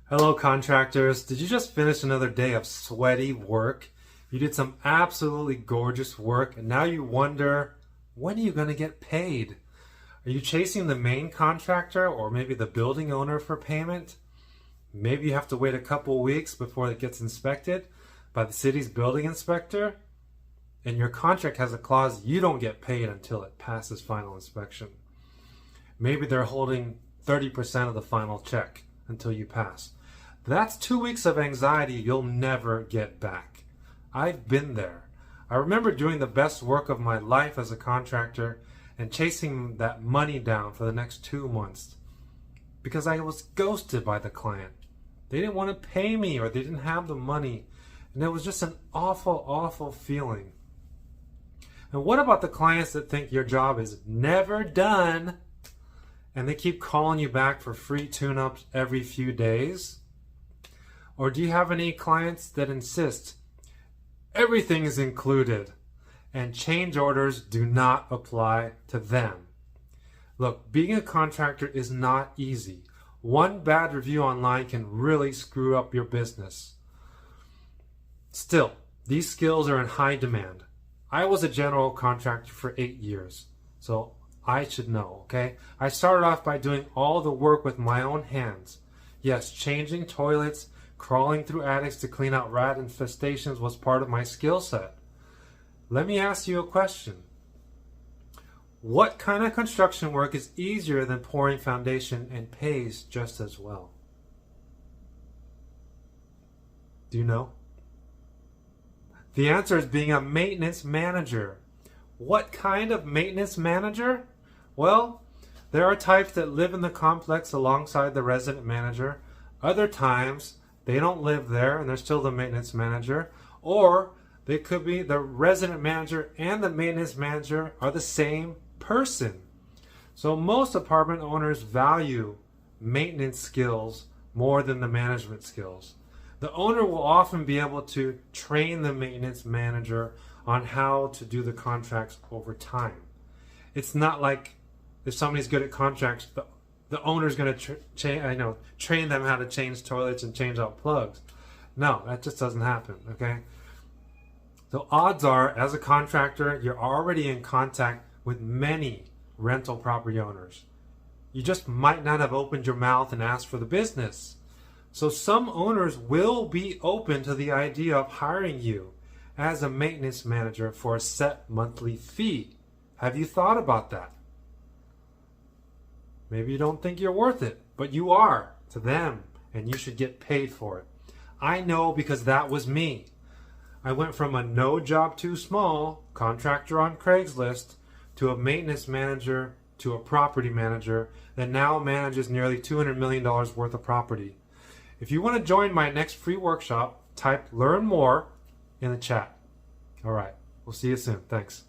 Hello, contractors. Did you just finish another day of sweaty work? You did some absolutely gorgeous work, and now you wonder, when are you going to get paid? Are you chasing the main contractor or maybe the building owner for payment? Maybe you have to wait a couple weeks before it gets inspected by the city's building inspector, and your contract has a clause you don't get paid until it passes final inspection. Maybe they're holding 30% of the final check until you pass. That's 2 weeks of anxiety you'll never get back. I've been there. I remember doing the best work of my life as a contractor and chasing that money down for the next 2 months because I was ghosted by the client. They didn't want to pay me or they didn't have the money, and it was just an awful, awful feeling. And what about the clients that think your job is never done and they keep calling you back for free tune-ups every few days? Or do you have any clients that insist everything is included and change orders do not apply to them? Look, being a contractor is not easy. One bad review online can really screw up your business. Still, these skills are in high demand. I was a general contractor for 8 years, so I should know, okay? I started off by doing all the work with my own hands. Yes, changing toilets, crawling through attics to clean out rat infestations was part of my skill set. Let me ask you a question. What kind of construction work is easier than pouring foundation and pays just as well? Do you know? The answer is being a maintenance manager. What kind of maintenance manager? Well, there are types that live in the complex alongside the resident manager. Other times, they don't live there and they're still the maintenance manager. Or they could be the resident manager and the maintenance manager are the same person. So most apartment owners value maintenance skills more than the management skills. The owner will often be able to train the maintenance manager on how to do the contracts over time. It's not like if somebody's good at contracts, the owner's going to train them how to change toilets and change out plugs. No, that just doesn't happen, okay? So odds are, as a contractor, you're already in contact with many rental property owners. You just might not have opened your mouth and asked for the business. So some owners will be open to the idea of hiring you as a maintenance manager for a set monthly fee. Have you thought about that? Maybe you don't think you're worth it, but you are to them, and you should get paid for it. I know because that was me. I went from a no job too small contractor on Craigslist to a maintenance manager to a property manager that now manages nearly $200 million worth of property. If you want to join my next free workshop, type "learn more" in the chat. All right, we'll see you soon. Thanks.